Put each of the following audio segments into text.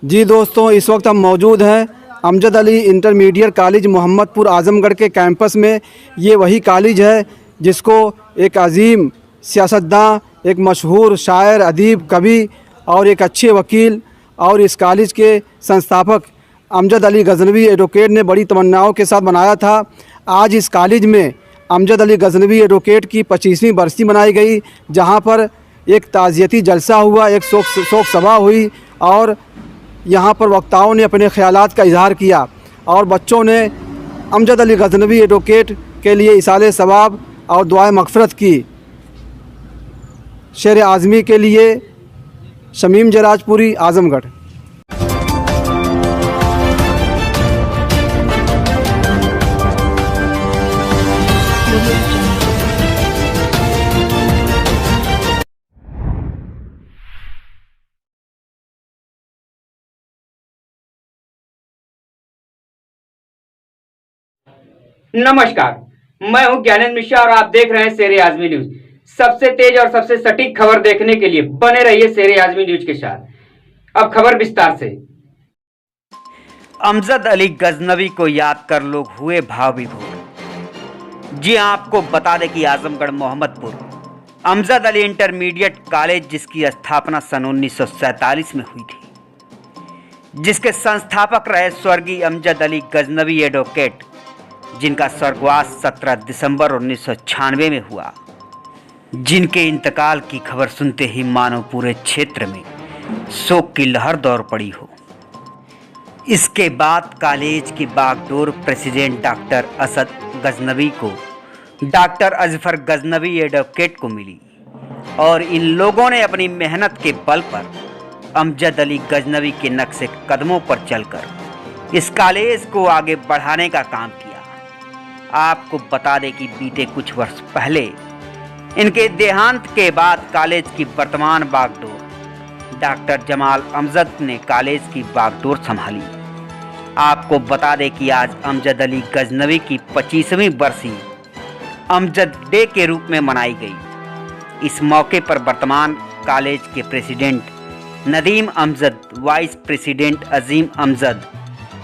जी दोस्तों, इस वक्त हम मौजूद हैं अमजद अली इंटरमीडिएट कॉलेज मोहम्मदपुर आजमगढ़ के कैंपस में। ये वही कॉलेज है जिसको एक अजीम सियासतदान, एक मशहूर शायर, अदीब, कवि और एक अच्छे वकील और इस कॉलेज के संस्थापक अमजद अली गज़नवी एडवोकेट ने बड़ी तमन्नाओं के साथ बनाया था। आज इस कॉलेज में अमजद अली गज़नवी एडवोकेट की 25वीं बरसी मनाई गई, जहाँ पर एक ताज़ियती जलसा हुआ, एक शोक सभा हुई और यहाँ पर वक्ताओं ने अपने ख़यालात का इजहार किया और बच्चों ने अमजद अली गज़नवी एडवोकेट के लिए इसाले सवाब और दुआए मग़फ़िरत की। शेर आज़मी के लिए शमीम जराजपुरी, आज़मगढ़। नमस्कार, मैं हूं ज्ञानेंद्र मिश्रा और आप देख रहे हैं शेर आज़मी न्यूज। सबसे तेज और सबसे सटीक खबर देखने के लिए बने रहिए शेर आज़मी न्यूज के साथ। अब खबर विस्तार से। अमजद अली गजनवी को याद कर लोग हुए भाव विभोर। जी आपको बता दें कि आजमगढ़ मोहम्मदपुर अमजद अली इंटरमीडिएट कॉलेज, जिसकी स्थापना सन 1947 में हुई थी, जिसके संस्थापक रहे स्वर्गीय अमजद अली गजनवी एडवोकेट, जिनका स्वर्गवास 17 दिसंबर 1996 में हुआ, जिनके इंतकाल की खबर सुनते ही मानो पूरे क्षेत्र में शोक की लहर दौड़ पड़ी हो। इसके बाद कॉलेज की बागडोर प्रेसिडेंट डॉक्टर असद गजनवी को डॉक्टर अजफर गजनवी एडवोकेट को मिली और इन लोगों ने अपनी मेहनत के बल पर अमजद अली गजनवी के नक्शे कदमों पर चलकर इस कॉलेज को आगे बढ़ाने का काम किया। आपको बता दें कि बीते कुछ वर्ष पहले इनके देहांत के बाद कॉलेज की वर्तमान बागडोर डॉक्टर जमाल अमजद ने कॉलेज की बागडोर संभाली। आपको बता दें कि आज अमजद अली गजनवी की 25वीं बरसी अमजद डे के रूप में मनाई गई। इस मौके पर वर्तमान कॉलेज के president Nadeem Amjad, vice president Azeem Amjad,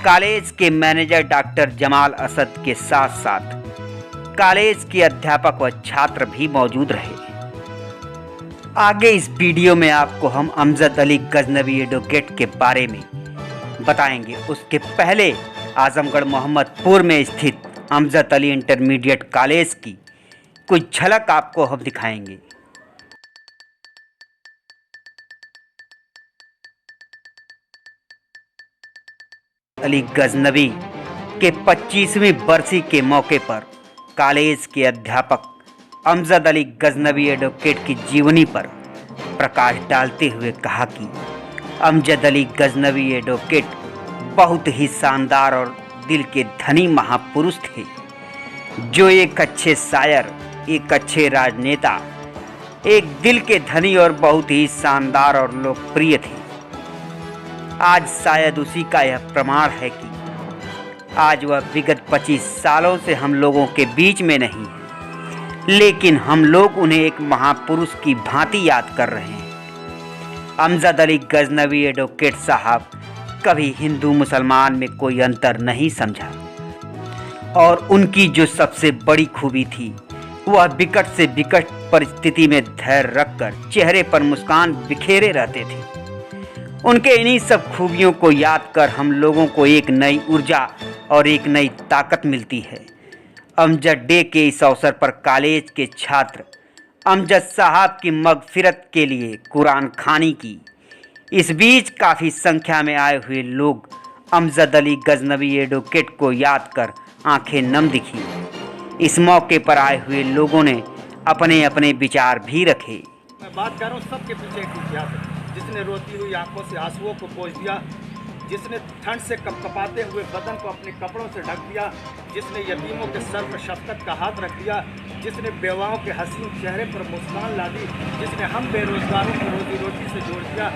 college के मैनेजर डॉक्टर जमाल असद के साथ साथ कॉलेज के अध्यापक व छात्र भी मौजूद रहे। आगे इस वीडियो में आपको हम अमजद अली गजनवी एडवोकेट के बारे में बताएंगे। उसके पहले आजमगढ़ मोहम्मदपुर में स्थित अमजद अली इंटरमीडिएट कॉलेज की कुछ झलक आपको हम दिखाएंगे। अली गजनवी के 25वीं बरसी के मौके पर कॉलेज के अध्यापक अमजद अली गजनवी एडवोकेट की जीवनी पर प्रकाश डालते हुए कहा कि अमजद अली गजनवी एडवोकेट बहुत ही शानदार और दिल के धनी महापुरुष थे, जो एक अच्छे शायर, एक अच्छे राजनेता, एक दिल के धनी और बहुत ही शानदार और लोकप्रिय थे। आज शायद उसी का यह प्रमाण है कि आज वह विगत 25 सालों से हम लोगों के बीच में नहीं है, लेकिन हम लोग उन्हें एक महापुरुष की भांति याद कर रहे हैं। अमजद अली गजनवी एडवोकेट साहब कभी हिंदू मुसलमान में कोई अंतर नहीं समझा और उनकी जो सबसे बड़ी खूबी थी वह विकट से विकट परिस्थिति में धैर्य रखकर चेहरे पर मुस्कान बिखेरे रहते थे। उनके इन्हीं सब खूबियों को याद कर हम लोगों को एक नई ऊर्जा और एक नई ताकत मिलती है। अमजद डे के इस अवसर पर कॉलेज के छात्र अमजद साहब की मगफिरत के लिए कुरान खानी की। इस बीच काफ़ी संख्या में आए हुए लोग अमजद अली गजनवी एडवोकेट को याद कर आंखें नम दिखी। इस मौके पर आए हुए लोगों ने अपने अपने विचार भी रखे। मैं बात कर रहा हूँ, सबके पीछे एक इतिहास है, जिसने रोती हुई आंखों से आंसुओं को पोंछ दिया, जिसने ठंड से कपकपाते हुए बदन को अपने कपड़ों से ढक दिया, जिसने यतीमों के सर पर शफकत का हाथ रख दिया, जिसने बेवाओं के हसीन चेहरे पर मुस्कान ला दी, जिसने हम बेरोजगारों को रोजी रोटी से जोड़ दिया,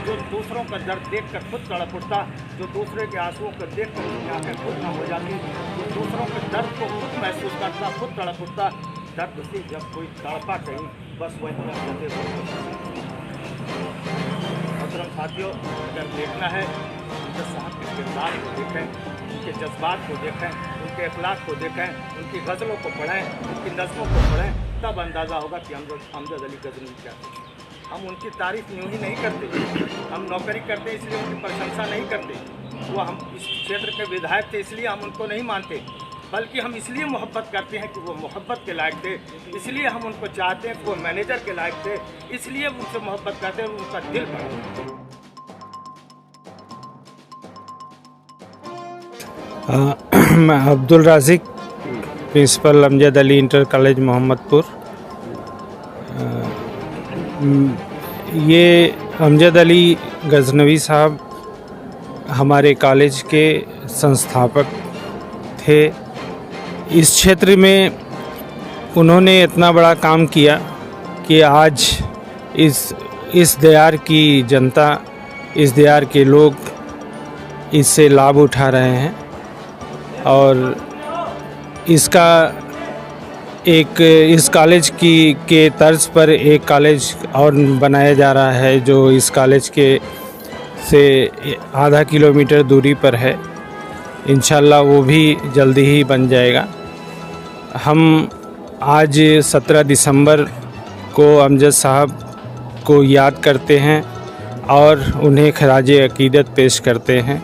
जो दूसरों का दर्द देखकर खुद तड़प उठता, जो दूसरे के आंसुओं को देखकर उसकी आंखें खुद न हो जाती, जो दूसरों के दर्द को खुद महसूस करता, खुद तड़प उठता। दर्द से जब कोई तड़पा कहीं, बस वही मोहतरम साथियों, अगर देखना है अमजद साहब के किरदार को देखें, उनके जज्बात को देखें, उनके अखलाक को देखें, उनकी गज़लों को पढ़ें, उनकी नज़मों को पढ़ें, तब अंदाज़ा होगा कि अमजद अली गज़नवी क्या थे। हम उनकी तारीफ़ यूँ ही नहीं करते, हम नौकरी करते इसलिए उनकी प्रशंसा नहीं करते। वो हम इस क्षेत्र के विधायक थे इसलिए हम उनको नहीं मानते, बल्कि हम इसलिए मोहब्बत करते हैं कि वो मोहब्बत के लायक थे, इसलिए हम उनको चाहते हैं कि वो मैनेजर के लायक थे, इसलिए उनसे मोहब्बत करते हैं, उनका दिल बढ़ा। मैं Abdul Raziq, principal Amjad Ali inter college Mohammadpur. ये अमजद अली गज़नवी साहब हमारे कॉलेज के संस्थापक थे। इस क्षेत्र में उन्होंने इतना बड़ा काम किया कि आज इस दयार की जनता, इस दयार के लोग इससे लाभ उठा रहे हैं। और इसका इस कॉलेज के तर्ज पर एक कॉलेज और बनाया जा रहा है जो इस कॉलेज से आधा किलोमीटर दूरी पर है। इंशाल्लाह वो भी जल्दी ही बन जाएगा। हम आज 17 दिसंबर को अमजद साहब को याद करते हैं और उन्हें खराज अक़ीदत पेश करते हैं।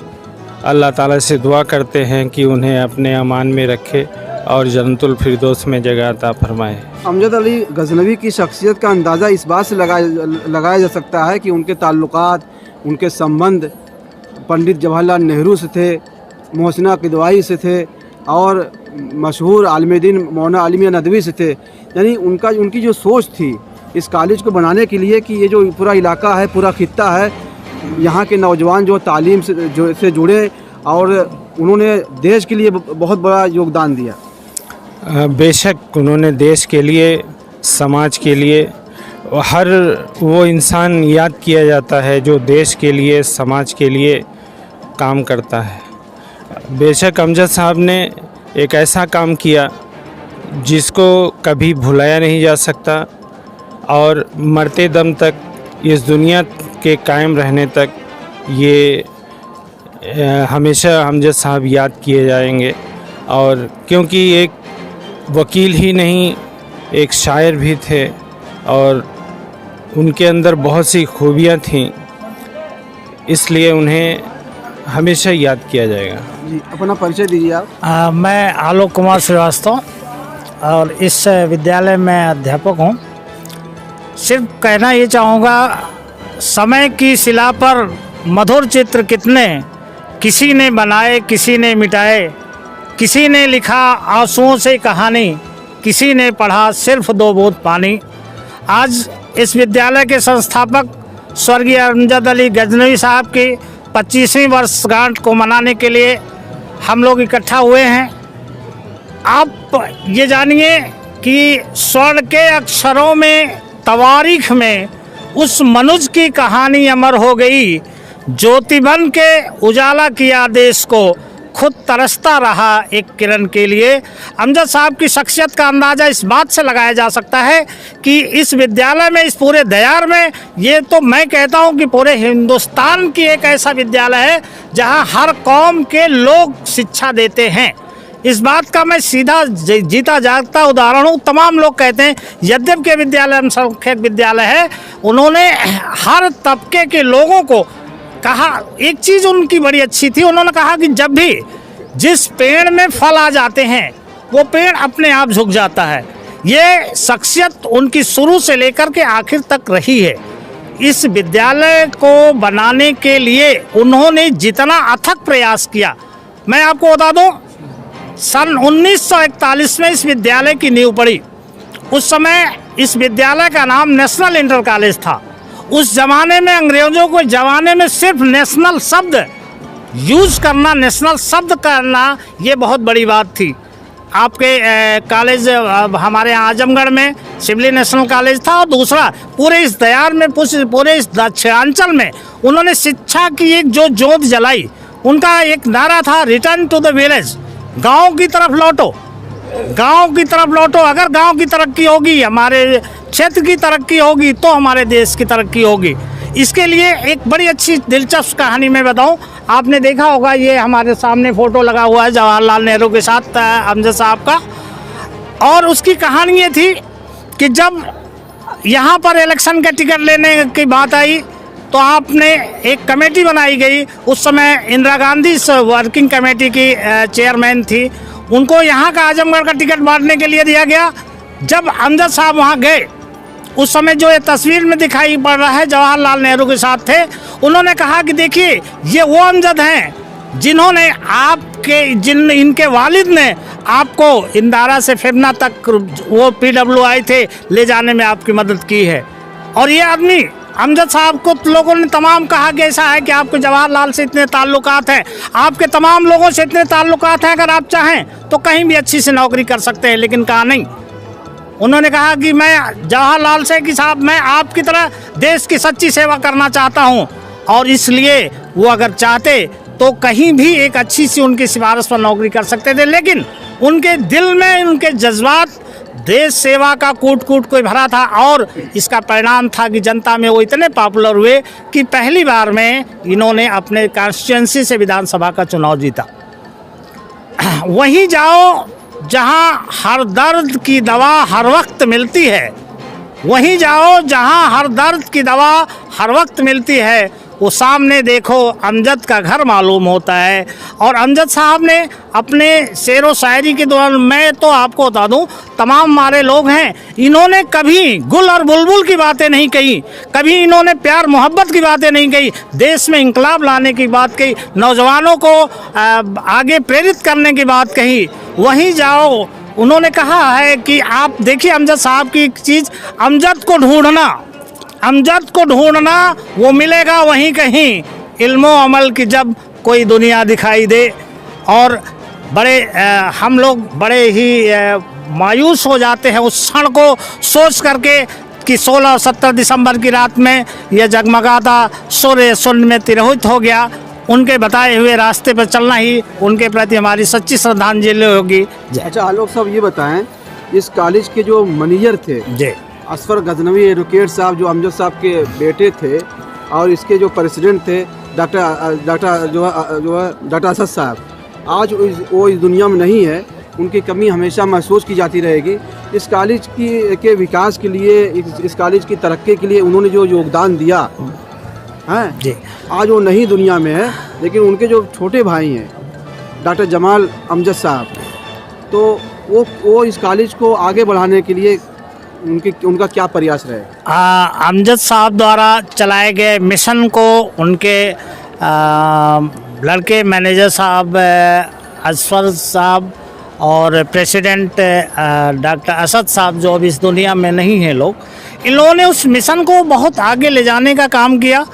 अल्लाह ताला से दुआ करते हैं कि उन्हें अपने अमान में रखे और जन्नतुल फिरदौस में जगह अता फरमाए। अमजद अली गज़नवी की शख्सियत का अंदाज़ा इस बात से लगाया जा सकता है कि उनके ताल्लुकात, उनके संबंध पंडित जवाहरलाल नेहरू से थे, मोहसिना किदवाई से थे और मशहूर आलिम दीन मौलाना अली मियां नदवी से थे। यानी उनकी जो सोच थी इस कॉलेज को बनाने के लिए कि ये जो पूरा इलाका है, पूरा खित्ता है, यहाँ के नौजवान जो तालीम से जुड़े और उन्होंने देश के लिए बहुत बड़ा योगदान दिया। बेशक उन्होंने देश के लिए, समाज के लिए, हर वो इंसान याद किया जाता है जो देश के लिए, समाज के लिए काम करता है। बेशक अमजद साहब ने एक ऐसा काम किया जिसको कभी भुलाया नहीं जा सकता और मरते दम तक इस दुनिया के कायम रहने तक ये हमेशा अमजद साहब याद किए जाएंगे। और क्योंकि एक वकील ही नहीं, एक शायर भी थे और उनके अंदर बहुत सी खूबियाँ थीं, इसलिए उन्हें हमेशा याद किया जाएगा। जी, अपना परिचय दीजिए आप। मैं आलोक कुमार श्रीवास्तव और इस विद्यालय में अध्यापक हूँ। सिर्फ कहना ये चाहूँगा, समय की शिला पर मधुर चित्र कितने किसी ने बनाए, किसी ने मिटाए, किसी ने लिखा आंसुओं से कहानी, किसी ने पढ़ा सिर्फ 2 बूंद पानी। आज इस विद्यालय के संस्थापक स्वर्गीय अमजद अली गज़नवी साहब की 25वीं वर्षगांठ को मनाने के लिए हम लोग इकट्ठा हुए हैं। आप ये जानिए कि स्वर्ण के अक्षरों में, तवारीख में उस मनुज की कहानी अमर हो गई, ज्योति बन के उजाला किया देश को, खुद तरसता रहा एक किरण के लिए। अमजद साहब की शख्सियत का अंदाज़ा इस बात से लगाया जा सकता है कि इस विद्यालय में, इस पूरे दयार में, ये तो मैं कहता हूँ कि पूरे हिंदुस्तान की एक ऐसा विद्यालय है जहाँ हर कौम के लोग शिक्षा देते हैं। इस बात का मैं सीधा जीता जागता उदाहरण हूँ। तमाम लोग कहते हैं यद्यप के विद्यालय अल्पसंख्यक विद्यालय है, उन्होंने हर तबके के लोगों को कहा, एक चीज़ उनकी बड़ी अच्छी थी, उन्होंने कहा कि जब भी जिस पेड़ में फल आ जाते हैं वो पेड़ अपने आप झुक जाता है। ये शख्सियत उनकी शुरू से लेकर के आखिर तक रही है। इस विद्यालय को बनाने के लिए उन्होंने जितना अथक प्रयास किया, मैं आपको बता दूं, सन 1941 में इस विद्यालय की नींव पड़ी। उस समय इस विद्यालय का नाम नेशनल इंटर कॉलेज था। उस ज़माने में, अंग्रेज़ों के ज़माने में, सिर्फ नेशनल शब्द यूज़ करना, नेशनल शब्द करना, ये बहुत बड़ी बात थी। आपके कॉलेज हमारे यहाँ आजमगढ़ में सिवली नेशनल कॉलेज था और दूसरा पूरे इस दयार में, पूरे इस दक्षिणांचल में उन्होंने शिक्षा की एक जो जोत जलाई। उनका एक नारा था, रिटर्न टू द विलेज, गाँव की तरफ लौटो, गांव की तरफ लौटो। अगर गांव की तरक्की होगी, हमारे क्षेत्र की तरक्की होगी, तो हमारे देश की तरक्की होगी। इसके लिए एक बड़ी अच्छी दिलचस्प कहानी मैं बताऊं। आपने देखा होगा, ये हमारे सामने फ़ोटो लगा हुआ है जवाहरलाल नेहरू के साथ अमजद साहब का। और उसकी कहानी ये थी कि जब यहाँ पर इलेक्शन का टिकट लेने की बात आई तो आपने एक कमेटी बनाई गई। उस समय इंदिरा गांधी इस वर्किंग कमेटी की चेयरमैन थी। उनको यहाँ का आजमगढ़ का टिकट बांटने के लिए दिया गया। जब अमजद साहब वहाँ गए, उस समय जो ये तस्वीर में दिखाई पड़ रहा है जवाहरलाल नेहरू के साथ थे। उन्होंने कहा कि देखिए, ये वो अमजद हैं जिन्होंने इनके वालिद ने आपको इंदारा से फिरना तक वो PWI थे ले जाने में आपकी मदद की है। और ये आदमी अमजद साहब को लोगों ने तमाम कहा कि ऐसा है कि आपके जवाहरलाल से इतने ताल्लुकात हैं, आपके तमाम लोगों से इतने ताल्लुकात हैं, अगर आप चाहें तो कहीं भी अच्छी सी नौकरी कर सकते हैं। लेकिन कहा नहीं। उन्होंने कहा कि मैं जवाहरलाल से कि साहब, मैं आपकी तरह देश की सच्ची सेवा करना चाहता हूं, और इसलिए वो अगर चाहते तो कहीं भी एक अच्छी सी उनकी सिफारिश पर नौकरी कर सकते थे। लेकिन उनके दिल में उनके जज्बात देश सेवा का कूट कूट कोई भरा था, और इसका परिणाम था कि जनता में वो इतने पॉपुलर हुए कि पहली बार में इन्होंने अपने कॉन्स्टिट्यूंसी से विधानसभा का चुनाव जीता। वहीं जाओ जहां हर दर्द की दवा हर वक्त मिलती है, वहीं जाओ जहां हर दर्द की दवा हर वक्त मिलती है, वो सामने देखो अमजद का घर मालूम होता है। और अमजद साहब ने अपने शेर व शायरी के दौरान, मैं तो आपको बता दूं, तमाम हमारे लोग हैं, इन्होंने कभी गुल और बुलबुल की बातें नहीं कही, कभी इन्होंने प्यार मोहब्बत की बातें नहीं कही, देश में इंकलाब लाने की बात कही, नौजवानों को आगे प्रेरित करने की बात कही। वहीं जाओ, उन्होंने कहा है कि आप देखिए अमजद साहब की एक चीज़, अमजद को ढूंढना वो मिलेगा वहीं कहीं, इल्मो अमल की जब कोई दुनिया दिखाई दे। और हम लोग बड़े ही मायूस हो जाते हैं उस क्षण को सोच करके कि 16 और 17 दिसंबर की रात में यह जगमगाता सूर्य शून्य में तिरोहित हो गया। उनके बताए हुए रास्ते पर चलना ही उनके प्रति हमारी सच्ची श्रद्धांजलि होगी। अच्छा आलोक साहब, ये बताएं, इस कॉलेज के जो मैनेजर थे जी असफर गजनवी एडवोकेट साहब, जो अमजद साहब के बेटे थे, और इसके जो प्रेसिडेंट थे डॉक्टर असद साहब, आज वो इस दुनिया में नहीं है। उनकी कमी हमेशा महसूस की जाती रहेगी। इस कॉलेज के विकास के लिए, इस कॉलेज की तरक्की के लिए उन्होंने जो योगदान दिया है जी, आज वो नहीं दुनिया में है। लेकिन उनके जो छोटे भाई हैं डॉक्टर जमाल अमजद साहब, तो वो इस कॉलेज को आगे बढ़ाने के लिए उनका क्या प्रयास रहे? अमजद साहब द्वारा चलाए गए मिशन को उनके लड़के मैनेजर साहब असफर साहब और प्रेसिडेंट डॉक्टर असद साहब, जो अब इस दुनिया में नहीं हैं लोग, इन लोगों ने उस मिशन को बहुत आगे ले जाने का काम किया।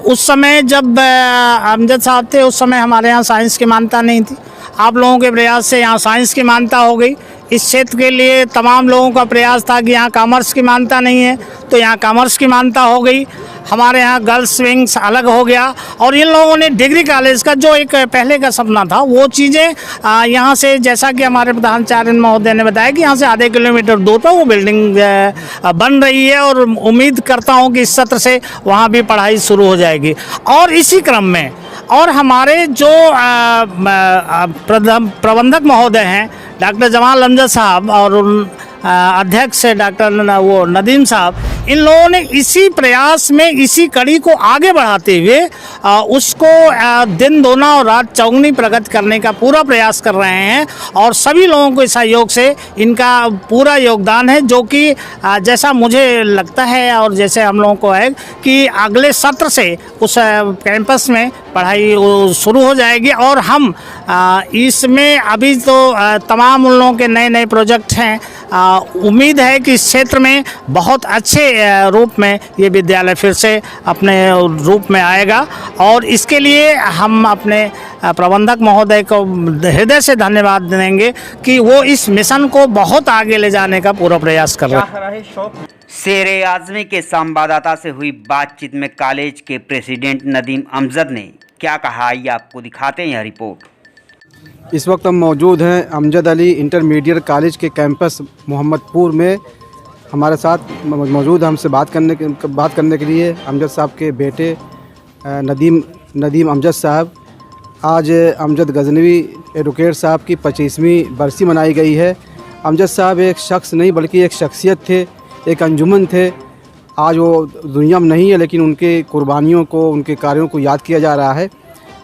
उस समय जब अमजद साहब थे, उस समय हमारे यहाँ साइंस की मान्यता नहीं थी। आप लोगों के प्रयास से यहाँ साइंस की मान्यता हो गई। इस क्षेत्र के लिए तमाम लोगों का प्रयास था कि यहाँ कॉमर्स की मान्यता नहीं है, तो यहाँ कॉमर्स की मान्यता हो गई। हमारे यहाँ गर्ल्स विंग्स अलग हो गया, और इन लोगों ने डिग्री कॉलेज का जो एक पहले का सपना था, वो चीज़ें यहाँ से, जैसा कि हमारे प्रधानाचार्य महोदय ने बताया कि यहाँ से आधे किलोमीटर दूर पर वो बिल्डिंग बन रही है, और उम्मीद करता हूँ कि इस सत्र से वहाँ भी पढ़ाई शुरू हो जाएगी। और इसी क्रम में और हमारे जो प्रबंधक महोदय हैं डॉक्टर जमाल अमजद साहब और अध्यक्ष डॉक्टर नदीम साहब, इन लोगों ने इसी प्रयास में, इसी कड़ी को आगे बढ़ाते हुए उसको दिन दोना और रात चौगुनी प्रगति करने का पूरा प्रयास कर रहे हैं। और सभी लोगों के सहयोग से इनका पूरा योगदान है, जो कि जैसा मुझे लगता है और जैसे हम लोगों को है कि अगले सत्र से उस कैंपस में पढ़ाई शुरू हो जाएगी। और हम इसमें अभी तो तमाम उन लोगों के नए नए प्रोजेक्ट हैं। उम्मीद है कि इस क्षेत्र में बहुत अच्छे रूप में ये विद्यालय फिर से अपने रूप में आएगा, और इसके लिए हम अपने प्रबंधक महोदय को हृदय से धन्यवाद देंगे कि वो इस मिशन को बहुत आगे ले जाने का पूरा प्रयास कर रहे हैं। शेरे आज़मी के संवाददाता से हुई बातचीत में कॉलेज के प्रेसिडेंट नदीम अमजद ने क्या कहा, ये आपको दिखाते हैं यह रिपोर्ट। इस वक्त हम मौजूद हैं अमजद अली इंटरमीडिएट कॉलेज के कैंपस मोहम्मदपुर में। हमारे साथ मौजूद हमसे बात करने के लिए अमजद साहब के बेटे नदीम अमजद साहब। आज अमजद गजनवी एडवोकेट साहब की 25वीं बरसी मनाई गई है। अमजद साहब एक शख्स नहीं बल्कि एक शख्सियत थे, एक अंजुमन थे। आज वो दुनिया में नहीं है, लेकिन उनके कुर्बानियों को, उनके कार्यों को याद किया जा रहा है।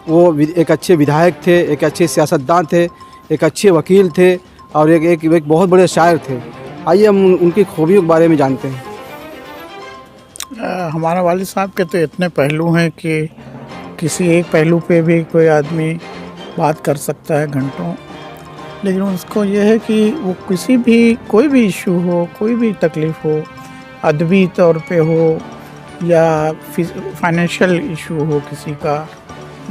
वो एक अच्छे विधायक थे, एक अच्छे सियासतदान थे, एक अच्छे वकील थे और एक बहुत बड़े शायर थे। आइए हम उनकी खूबियों के बारे में जानते हैं। हमारे वालिद साहब के तो इतने पहलू हैं कि किसी एक पहलू पे भी कोई आदमी बात कर सकता है घंटों, लेकिन उसको ये है कि वो किसी भी कोई भी इशू हो, कोई भी तकलीफ़ हो, अदबी तौर पे हो या फाइनेंशियल इशू हो किसी का,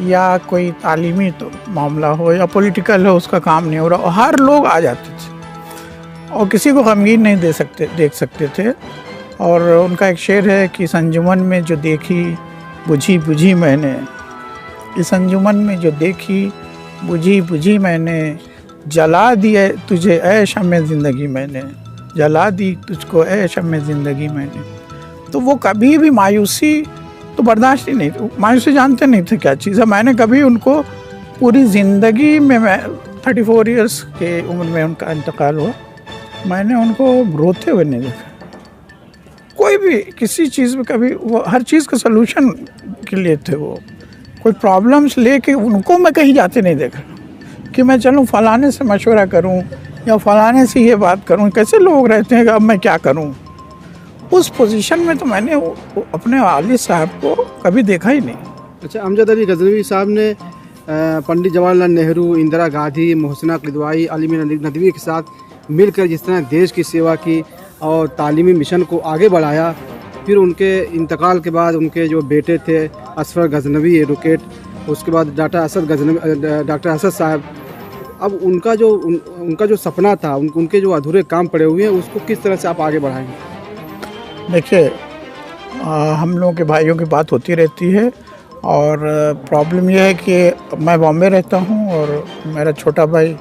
या कोई तालीमी तो मामला हो या पॉलिटिकल हो, उसका काम नहीं हो रहा, हर लोग आ जाते थे और किसी को गमगीन नहीं देख सकते थे। और उनका एक शेर है कि इस अंजुमन में जो देखी बुझी मैंने, इस अंजुमन में जो देखी बुझी मैंने, जला दिए तुझे ऐ शम्मे ज़िंदगी मैंने, जला दी तुझको ऐ शम्मे ज़िंदगी मैंने। तो वो कभी भी मायूसी तो बर्दाश्त ही नहीं, मायूसी जानते नहीं थे क्या चीज़ है। मैंने कभी उनको पूरी ज़िंदगी में, मैं 34 इयर्स के उम्र में उनका इंतकाल हुआ, मैंने उनको रोते हुए नहीं देखा। कोई भी किसी चीज़ में कभी, वो हर चीज़ का सलूशन के लिए थे। वो कोई प्रॉब्लम्स लेके उनको मैं कहीं जाते नहीं देखा कि मैं चलूँ फ़लाने से मशवरा करूँ या फ़लाने से ये बात करूँ। कैसे लोग रहते हैं कि अब मैं क्या करूँ, उस पोजीशन में तो मैंने अपने वालिद साहब को कभी देखा ही नहीं। अच्छा, अमजद अली गजनवी साहब ने पंडित जवाहरलाल नेहरू, इंदिरा गांधी, मोहसिना किदवाई, अली नदवी के साथ मिलकर जिस तरह देश की सेवा की और तालीमी मिशन को आगे बढ़ाया, फिर उनके इंतकाल के बाद उनके जो बेटे थे असफर गजनवी एडवोकेट, उसके बाद डॉक्टर असद साहब, अब उनका जो सपना था, उनके जो अधूरे काम पड़े हुए हैं, उसको किस तरह से आप आगे बढ़ाएंगे? देखिए, हम लोगों के भाइयों की बात होती रहती है और प्रॉब्लम यह है कि मैं बॉम्बे रहता हूँ और मेरा छोटा भाई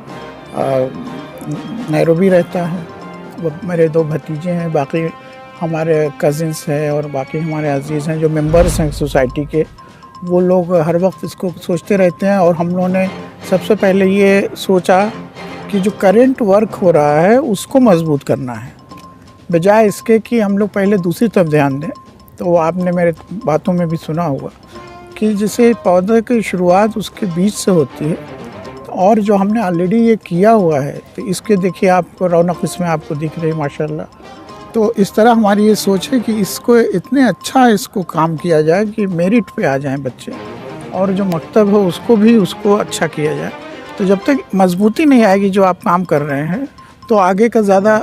नैरोबी रहता है। वो मेरे 2 भतीजे हैं, बाकी हमारे कज़िन्स हैं और बाकी हमारे अजीज़ हैं जो मेंबर्स हैं सोसाइटी के। वो लोग हर वक्त इसको सोचते रहते हैं और हम लोगों ने सबसे पहले ये सोचा कि जो करंट वर्क हो रहा है उसको मजबूत करना है, बजाय इसके कि हम लोग पहले दूसरी तरफ ध्यान दें। तो वो आपने मेरे बातों में भी सुना होगा कि जैसे पौधे की शुरुआत उसके बीज से होती है, और जो हमने ऑलरेडी ये किया हुआ है तो इसके देखिए आपको रौनक इसमें आपको दिख रही है माशाल्लाह। तो इस तरह हमारी ये सोच है कि इसको इतने अच्छा इसको काम किया जाए कि मेरिट पे आ जाएं बच्चे, और जो मकतब है उसको अच्छा किया जाए। तो जब तक मजबूती नहीं आएगी जो आप काम कर रहे हैं, तो आगे का ज़्यादा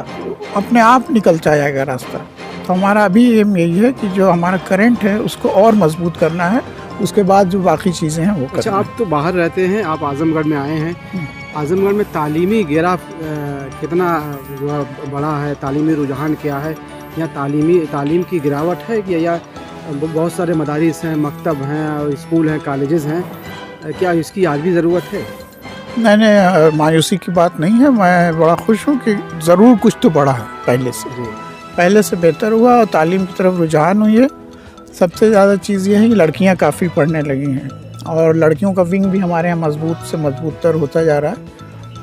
अपने आप निकलता जाएगा रास्ता। तो हमारा अभी एम यही है कि जो हमारा करंट है उसको और मजबूत करना है, उसके बाद जो बाकी चीज़ें हैं वो करना। अच्छा, आप तो बाहर रहते हैं, आप आजमगढ़ में आए हैं। आजमगढ़ में तालीमी घेरा कितना बड़ा है, तालीमी रुझान क्या है, या तालीम की गिरावट है कि या बहुत सारे मदारिस हैं, मकतब हैं और स्कूल हैं, कॉलेजेस हैं, क्या इसकी आज भी ज़रूरत है? मैंने मायूसी की बात नहीं है, मैं बड़ा खुश हूँ कि ज़रूर कुछ तो बढ़ा है पहले से बेहतर हुआ और तालीम की तरफ रुझान हुई है। सबसे ज़्यादा चीज़ ये है कि लड़कियाँ काफ़ी पढ़ने लगी हैं और लड़कियों का विंग भी हमारे यहाँ मजबूत से मजबूतर होता जा रहा है,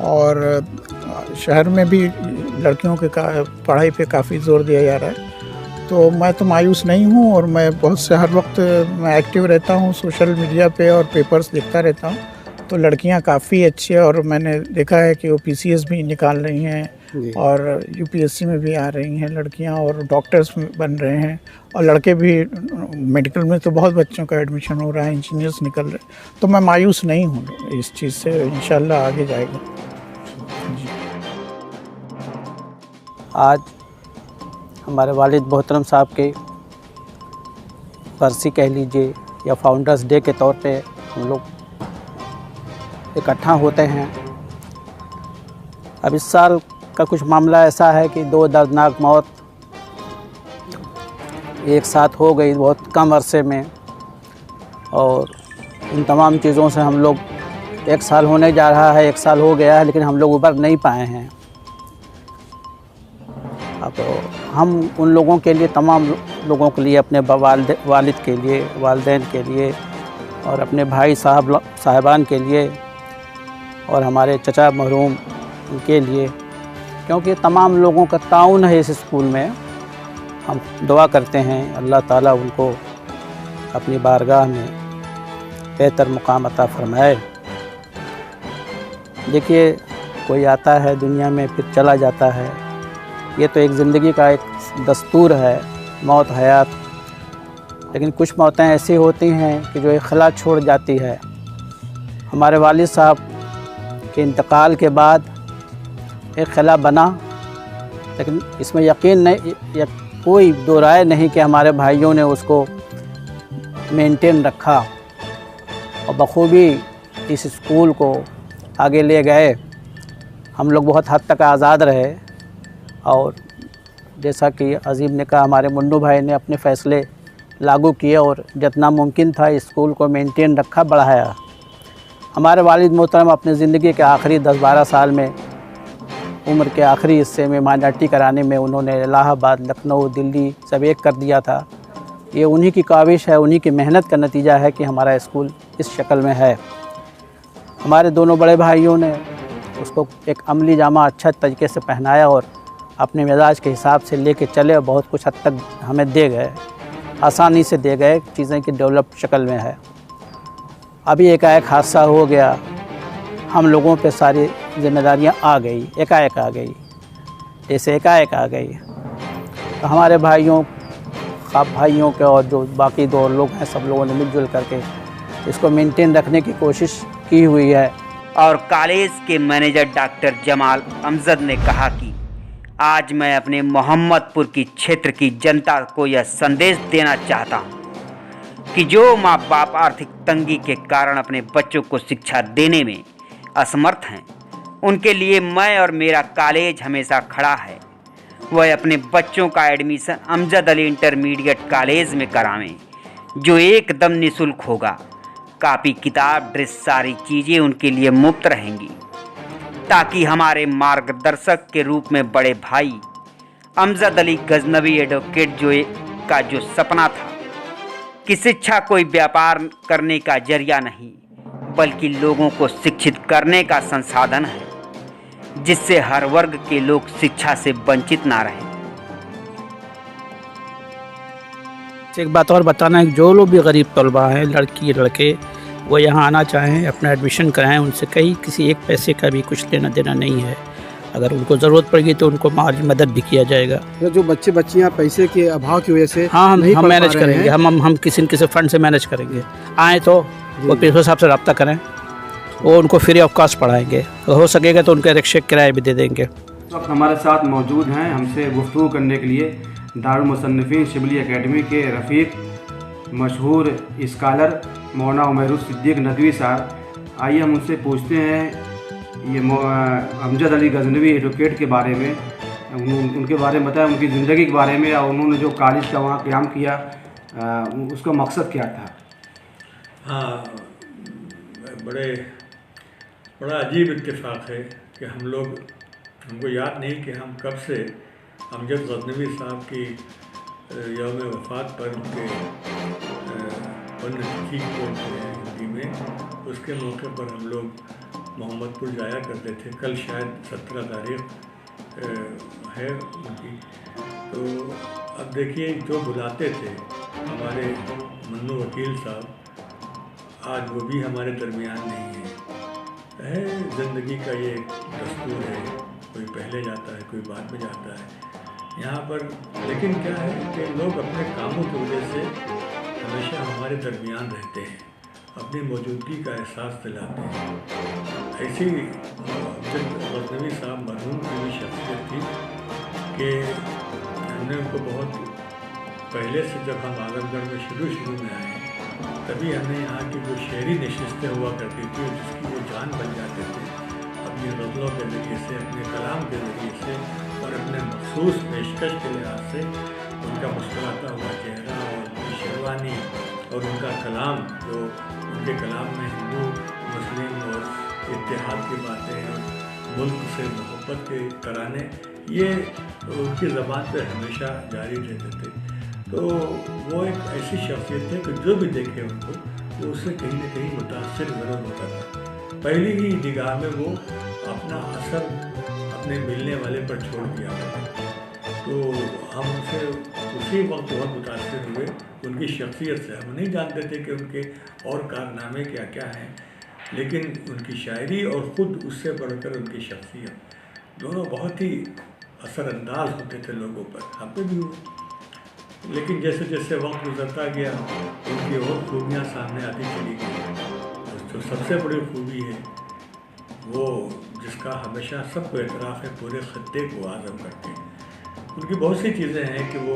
और शहर में भी लड़कियों के पढ़ाई पे काफ़ी ज़ोर दिया जा रहा है। तो मैं तो मायूस नहीं हूँ और मैं बहुत से हर वक्त मैं एक्टिव रहता हूँ सोशल मीडिया पे और पेपर्स देखता रहता हूँ। तो लड़कियाँ काफ़ी अच्छी है और मैंने देखा है कि वो PCS भी निकाल रही हैं और UPSC में भी आ रही हैं लड़कियाँ, और डॉक्टर्स बन रहे हैं, और लड़के भी मेडिकल में तो बहुत बच्चों का एडमिशन हो रहा है, इंजीनियर्स निकल रहे हैं। तो मैं मायूस नहीं हूँ इस चीज़ से, इंशाल्लाह आगे जाएगा जी। आज हमारे वालिद मोहतरम साहब के बरसी कह लीजिए या फाउंडर्स डे के तौर पे हम लोग इकट्ठा होते हैं। अब इस साल का कुछ मामला ऐसा है कि 2 दर्दनाक मौत एक साथ हो गई बहुत कम अरसे में, और इन तमाम चीज़ों से हम लोग 1 साल होने जा रहा है, 1 साल हो गया है, लेकिन हम लोग उबर नहीं पाए हैं। अब हम उन लोगों के लिए, तमाम लोगों के लिए, अपने वालिद के लिए, वालिदैन के लिए और अपने भाई साहबान के लिए और हमारे चचा मरहूम के लिए, क्योंकि तमाम लोगों का ताउन है इस स्कूल में। हम दुआ करते हैं अल्लाह ताला उनको अपनी बारगाह में बेहतर मुकाम अता फरमाए। देखिए, कोई आता है दुनिया में फिर चला जाता है, ये तो एक ज़िंदगी का एक दस्तूर है, मौत हयात। लेकिन कुछ मौतें ऐसी होती हैं कि जो एक खला छोड़ जाती है। हमारे वालिद साहब के इंतकाल के बाद एक खला बना, लेकिन इसमें यकीन नहीं, कोई दो राय नहीं कि हमारे भाइयों ने उसको मेंटेन रखा और बखूबी इस स्कूल को आगे ले गए। हम लोग बहुत हद तक आज़ाद रहे और जैसा कि अजीम ने कहा, हमारे मुन्नू भाई ने अपने फ़ैसले लागू किए और जितना मुमकिन था स्कूल को मेंटेन रखा, बढ़ाया। हमारे वालिद मोहतरम अपनी ज़िंदगी के आखिरी 10-12 साल में, उम्र के आखिरी हिस्से में माइनॉरिटी कराने में उन्होंने इलाहाबाद, लखनऊ, दिल्ली सब एक कर दिया था। ये उन्हीं की काविश है, उन्हीं की मेहनत का नतीजा है कि हमारा स्कूल इस शक्ल में है। हमारे दोनों बड़े भाइयों ने उसको एक अमली जामा अच्छा तरीके से पहनाया और अपने मिजाज के हिसाब से लेके चले और बहुत कुछ हद तक हमें दे गए, आसानी से दे गए, चीज़ें की डेवलप शक्ल में है। अभी एकाएक हादसा हो गया, हम लोगों पे सारी जिम्मेदारियां आ गई, एकाएक आ गई, जैसे एकाएक आ गई। तो हमारे भाइयों के और जो बाकी 2 लोग हैं, सब लोगों ने मिलजुल करके इसको मेंटेन रखने की कोशिश की हुई है। और कॉलेज के मैनेजर डॉक्टर जमाल अमजद ने कहा कि आज मैं अपने मोहम्मदपुर की क्षेत्र की जनता को यह संदेश देना चाहता हूँ कि जो माँ बाप आर्थिक तंगी के कारण अपने बच्चों को शिक्षा देने में असमर्थ हैं, उनके लिए मैं और मेरा कॉलेज हमेशा खड़ा है। वह अपने बच्चों का admission Amjad Ali intermediate college में करावें, जो एकदम निःशुल्क होगा। कापी, किताब, ड्रेस, सारी चीज़ें उनके लिए मुफ्त रहेंगी, ताकि हमारे मार्गदर्शक के रूप में बड़े भाई अमजद अली गजनवी एडवोकेट जो सपना था कि शिक्षा कोई व्यापार करने का जरिया नहीं, बल्कि लोगों को शिक्षित करने का संसाधन है, जिससे हर वर्ग के लोग शिक्षा से वंचित ना रहें। एक बात और बताना है कि जो लोग भी गरीब तलबा हैं, लड़की लड़के, वो यहाँ आना चाहें, अपना एडमिशन कराएं, उनसे कहीं किसी एक पैसे का भी कुछ लेना देना नहीं है। अगर उनको ज़रूरत पड़ेगी तो उनको माली मदद भी किया जाएगा। तो जो बच्चे बच्चियाँ पैसे के अभाव की वजह से हाँ, हम मैनेज करेंगे, हम किसी न किसी फंड से मैनेज करेंगे। आएँ तो वो प्रिंसिपल साहब से रब्ता करें, वो उनको फ्री ऑफ कॉस्ट पढ़ाएंगे, तो हो सकेगा तो उनके रिक्शे किराए भी दे देंगे। इस वक्त हमारे साथ मौजूद हैं हमसे गुफ्तगू करने के लिए दारुल मुसन्निफीन शिबली एकेडमी के रफ़ीक, मशहूर स्कॉलर मौलाना उमैरुल सिद्दीक नदवी साहब। आइए हम उनसे पूछते हैं ये अमजद अली गजनवी एडवोकेट के बारे में, उनके बारे में बताएं, उनकी ज़िंदगी के बारे में और उन्होंने जो कॉलेज का वहाँ क़याम किया उसका मकसद क्या था। हाँ, बड़ा अजीब इत्तेफाक है कि हमको याद नहीं कि हम कब से अमजद गजनवी साहब की यौम वफ़ात पर उनके पुण्यतिथि बोलते हैं हिंदी में, उसके मौके पर हम लोग मोहम्मदपुर जाया करते थे। कल शायद 17 तारीख है उनकी। तो अब देखिए, जो बुलाते थे हमारे मन्नू वकील साहब, आज वो भी हमारे दरमियान नहीं है। ज़िंदगी का ये दस्तूर है, कोई पहले जाता है, कोई बाद में जाता है यहाँ पर। लेकिन क्या है कि लोग अपने कामों की वजह से हमेशा हमारे दरमियान रहते हैं, अपनी मौजूदगी का एहसास दिलाते हैं। ऐसी गजनवी साहब मरहूम की भी शख्सियत थी कि हमने उनको बहुत पहले से, जब हम आजमगढ़ में शुरू में आए, तभी हमने यहाँ की जो शहरी नशिस्तें हुआ करती थी, जिसकी वो जान बन जाते थे, अपनी गज़लों के ज़रिए से, अपने कलाम के ज़रिए से और अपने मखसूस पेशकश के लिहाज से उनका मुस्कुराता हुआ चेहरा और उनकी शेरवानी और उनका कलाम, जो उनके कलाम में हिंदू मुस्लिम और इत्तेहाद की बातें और मुल्क से मोहब्बत के तराने, ये उनकी ज़बान पर हमेशा जारी रहते थे। तो वो एक ऐसी शख्सियत है कि जो भी देखे उनको तो उससे कहीं ना कहीं मुतासर ज़रूर होता था। पहली ही निगाह में वो अपना असर अपने मिलने वाले पर छोड़ दिया करता। तो हम उनसे उसी वक्त बहुत मुतासर हुए उनकी शख्सियत से। हम नहीं जानते थे कि उनके और कारनामे क्या क्या हैं, लेकिन उनकी शायरी और ख़ुद उससे बढ़कर उनकी शख्सियत दोनों बहुत ही असरअंदाज होते थे लोगों पर, हम पे भी हुए। लेकिन जैसे जैसे वक्त गुजरता गया उनकी और खूबियाँ सामने आती चली गई। जो सबसे बड़ी खूबी है वो जिसका हमेशा सबको एतराफ़ है पूरे ख़त्ते को आज़मगढ़ के, उनकी बहुत सी चीज़ें हैं कि वो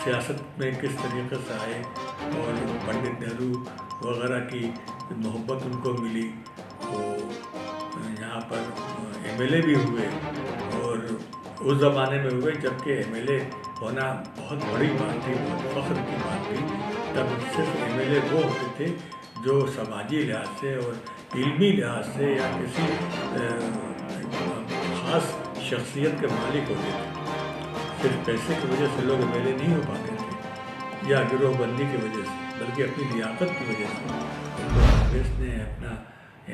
सियासत में किस तरीके से आए और पंडित नेहरू वगैरह की मोहब्बत उनको मिली। वो यहाँ पर एमएलए भी हुए और उस ज़माने में हुए जबकि एमएलए होना बहुत बड़ी बात थी, बहुत फ़ख्र की बात थी। तब सिर्फ एमएलए वो होते थे जो समाजी लिहाज से और इल्मी लिहाज से या किसी ख़ास शख्सियत के मालिक होते थे। सिर्फ पैसे की वजह से लोग एमएलए नहीं हो पाते थे या गिरोहबंदी की वजह से, बल्कि अपनी लियाकत की वजह से उनको कांग्रेस ने अपना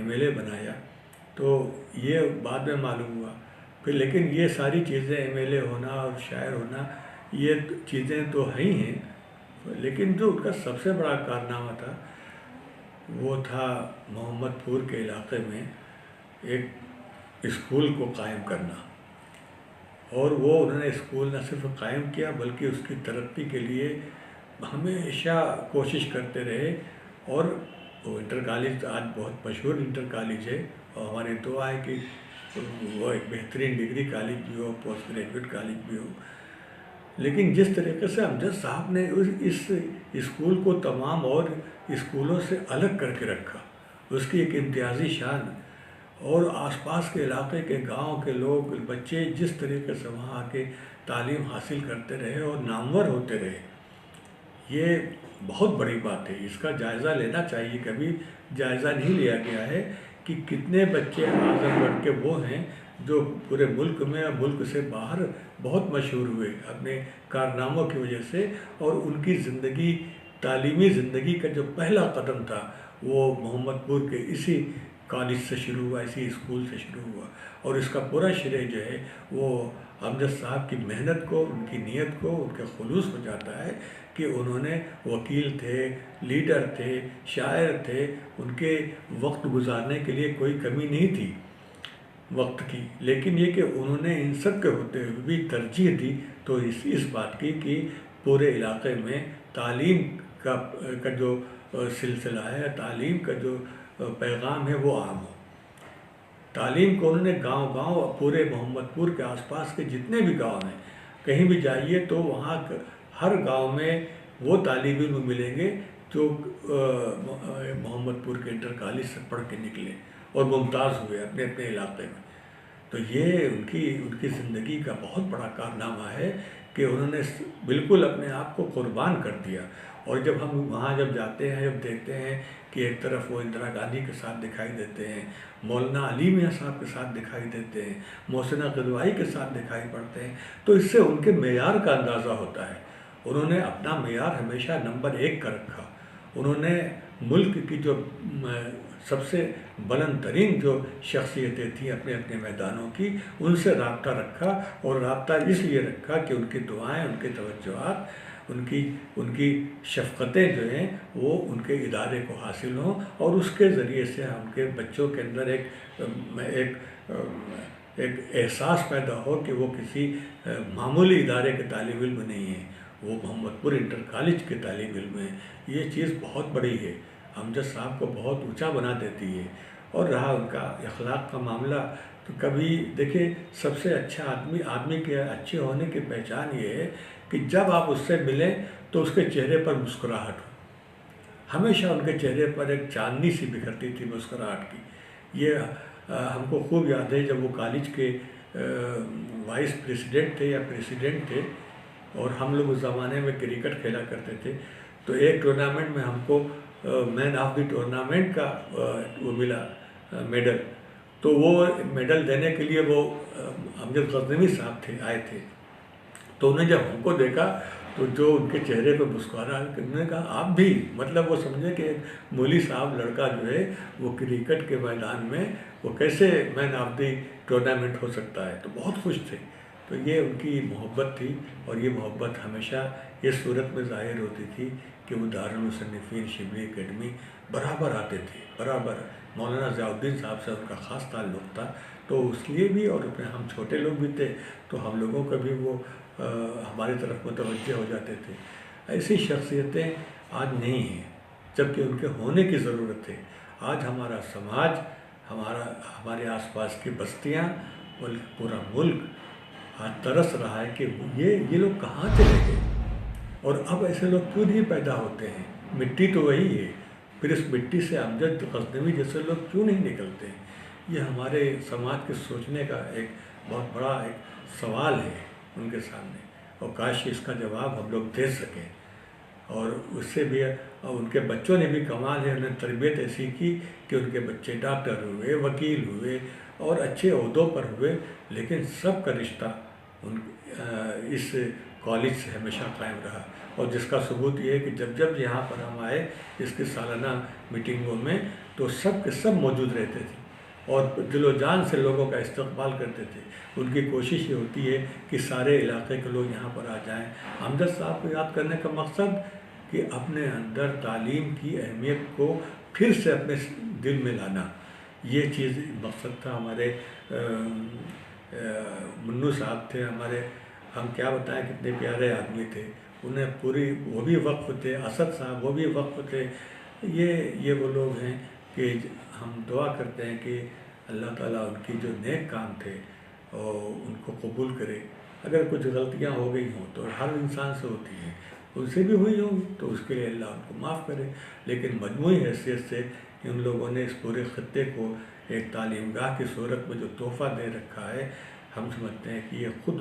एमएलए बनाया। तो ये बाद में मालूम हुआ फिर। लेकिन ये सारी चीज़ें एमएलए होना और शायर होना ये चीज़ें तो है ही हैं, लेकिन जो उनका सबसे बड़ा कारनामा था वो था मोहम्मदपुर के इलाके में एक स्कूल को कायम करना। और वो उन्होंने स्कूल न सिर्फ कायम किया बल्कि उसकी तरक्की के लिए हमेशा कोशिश करते रहे। और वो इंटर कॉलेज आज बहुत मशहूर इंटर कॉलेज है और हमारी दुआ है कि वो एक बेहतरीन डिग्री कॉलेज भी हो, पोस्ट ग्रेजुएट कॉलेज भी हो। लेकिन जिस तरीके से अमजद साहब ने इस स्कूल को तमाम और स्कूलों से अलग करके रखा, उसकी एक इम्तियाज़ी शान, और आसपास के इलाके के गांव के लोग बच्चे जिस तरीके से वहाँ आके तालीम हासिल करते रहे और नामवर होते रहे, ये बहुत बड़ी बात है। इसका जायज़ा लेना चाहिए। कभी जायज़ा नहीं लिया गया है कि कितने बच्चे आज़मगढ़ के वो हैं जो पूरे मुल्क में और मुल्क से बाहर बहुत मशहूर हुए अपने कारनामों की वजह से। और उनकी ज़िंदगी, तालीमी ज़िंदगी का जो पहला कदम था वो मोहम्मदपुर के इसी कॉलेज से शुरू हुआ, इसी स्कूल से शुरू हुआ। और इसका पूरा श्रेय जो है वो अमजद साहब की मेहनत को, उनकी नीयत को, उनके खुलूस हो जाता है कि उन्होंने वकील थे, लीडर थे, शायर थे, उनके वक्त गुजारने के लिए कोई कमी नहीं थी वक्त की। लेकिन ये कि उन्होंने इन सब के होते हुए भी तरजीह दी तो इस बात की कि पूरे इलाके में तालीम का जो सिलसिला है, तालीम का जो पैगाम है वो आम हो। तालीम को उन्होंने गांव-गांव पूरे मोहम्मदपुर के आसपास के जितने भी गांव हैं, कहीं भी जाइए तो वहाँ हर गांव में वो तालिब इल्म मिलेंगे जो मोहम्मदपुर के इंटर कॉलेज से पढ़ के निकले और मुमताज़ हुए अपने अपने इलाके में। तो ये उनकी ज़िंदगी का बहुत बड़ा कारनामा है कि उन्होंने बिल्कुल अपने आप को कुर्बान कर दिया। और जब हम वहाँ जब जाते हैं, जब देखते हैं कि एक तरफ वो इंदिरा गांधी के साथ दिखाई देते हैं, मौलाना अली मियाँ साहब के साथ दिखाई देते हैं, मोहसिना क़िदवाई के साथ दिखाई पड़ते हैं, तो इससे उनके मेयार का अंदाज़ा होता है। उन्होंने अपना मेयार हमेशा नंबर 1 का रखा। उन्होंने मुल्क की जो सबसे बुलंद तरीन जो शख्सियतें थीं अपने अपने मैदानों की, उनसे रब्ता रखा। और रब्ता इसलिए रखा कि उनकी दुआएं, उनके तवज्जुहात, उनकी शफ़क़तें जो हैं वो उनके इदारे को हासिल हों और उसके ज़रिए से उनके बच्चों के अंदर एक एहसास पैदा हो कि वो किसी मामूली इदारे के तालिब इल्म नहीं है, वो मोहम्मदपुर इंटर कॉलेज के तालिब इल्म है। ये चीज़ बहुत बड़ी है, अमजद साहब को बहुत ऊंचा बना देती है। और रहा उनका अखलाक का मामला, तो कभी देखिए सबसे अच्छा आदमी के अच्छे होने की पहचान ये है कि जब आप उससे मिलें तो उसके चेहरे पर मुस्कुराहट हो। हमेशा उनके चेहरे पर एक चांदनी सी बिखरती थी मुस्कुराहट की। ये हमको खूब याद है जब वो कॉलेज के वाइस प्रेसिडेंट थे या प्रेसिडेंट थे और हम लोग उस ज़माने में क्रिकेट खेला करते थे, तो एक टूर्नामेंट में हमको मैन ऑफ द टूर्नामेंट का वो मिला मेडल। तो वो मेडल देने के लिए वो अमजद गज़नवी साहब आए थे। तो उन्हें जब हमको देखा तो जो उनके चेहरे पर मुस्कुराहट उन्होंने कहा आप भी, मतलब वो समझे कि एक मौली साहब लड़का जो है वो क्रिकेट के मैदान में वो कैसे मैन ऑफ द टूर्नामेंट हो सकता है, तो बहुत खुश थे। तो ये उनकी मोहब्बत थी, और ये मोहब्बत हमेशा इस सूरत में ज़ाहिर होती थी कि वो दारुल मुसन्निफीन शिबली एकेडमी बराबर आते थे, बराबर। मौलाना ज़ियाउद्दीन साहब से उनका ख़ास ताल्लुक़ था, तो उसलिए भी, और अपने हम छोटे लोग भी थे तो हम लोगों का भी वो हमारी तरफ मुतवज्जे हो जाते थे। ऐसी शख्सियतें आज नहीं हैं, जबकि उनके होने की ज़रूरत है। आज हमारा समाज, हमारे आसपास की बस्तियाँ, बल्कि पूरा मुल्क आज तरस रहा है कि ये लोग कहाँ चले गए, और अब ऐसे लोग क्यों नहीं पैदा होते हैं। मिट्टी तो वही है, फिर इस मिट्टी से अमजद गज़नवी जैसे लोग क्यों नहीं निकलते हैं। ये हमारे समाज के सोचने का एक बहुत बड़ा एक सवाल है उनके सामने, और काश इसका जवाब हम लोग दे सकें। और उससे भी उनके बच्चों ने भी कमाल है, उन्हें तरबियत ऐसी की कि उनके बच्चे डॉक्टर हुए, वकील हुए और अच्छे ओहदों पर हुए, लेकिन सब का रिश्ता इस कॉलेज से हमेशा कायम रहा। और जिसका सबूत ये है कि जब यहाँ पर हम आए इसकी सालाना मीटिंगों में, तो सब के सब मौजूद रहते थे और दिलो जान से लोगों का इस्तकबाल करते थे। उनकी कोशिश ये होती है कि सारे इलाके के लोग यहाँ पर आ जाएं। अमजद साहब को याद करने का मकसद कि अपने अंदर तालीम की अहमियत को फिर से अपने दिल में लाना, ये चीज़ मकसद था। हमारे मुन्नू साहब थे हमारे, हम क्या बताएं कितने प्यारे आदमी थे, उन्हें पूरी, वो भी वक्फ थे। असद साहब वो भी वक्फ थे। ये वो लोग हैं कि हम दुआ करते हैं कि अल्लाह ताला उनकी जो नेक काम थे और उनको कबूल करे। अगर कुछ गलतियां हो गई हों तो हर इंसान से होती हैं, उनसे भी हुई होंगी तो उसके लिए अल्लाह उनको माफ़ करे। लेकिन मजमूई हैसियत से इन लोगों ने इस पूरे ख़त्ते को एक तालीमगाह की सूरत में जो तोहफ़ा दे रखा है, हम समझते हैं कि ये ख़ुद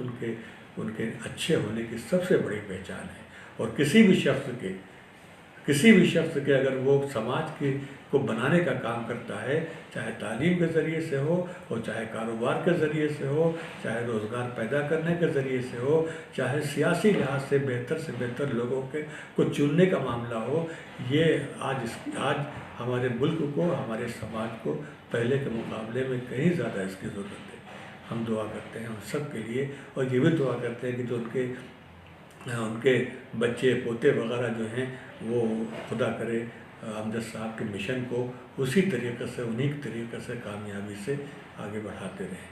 उनके अच्छे होने की सबसे बड़ी पहचान है। और किसी भी शख्स के अगर वो समाज को बनाने का काम करता है, चाहे तालीम के ज़रिए से हो और चाहे कारोबार के ज़रिए से हो, चाहे रोज़गार पैदा करने के ज़रिए से हो, चाहे सियासी लिहाज से बेहतर लोगों को चुनने का मामला हो, ये आज हमारे मुल्क को, हमारे समाज को पहले के मुकाबले में कहीं ज़्यादा इसकी ज़रूरत है। हम दुआ करते हैं उन सब के लिए, और ये भी दुआ करते हैं कि जो उनके बच्चे पोते वगैरह जो हैं वो खुदा करे अमजद साहब के मिशन को उसी तरीक़े से, उन्हीं तरीक़े से कामयाबी से आगे बढ़ाते रहें।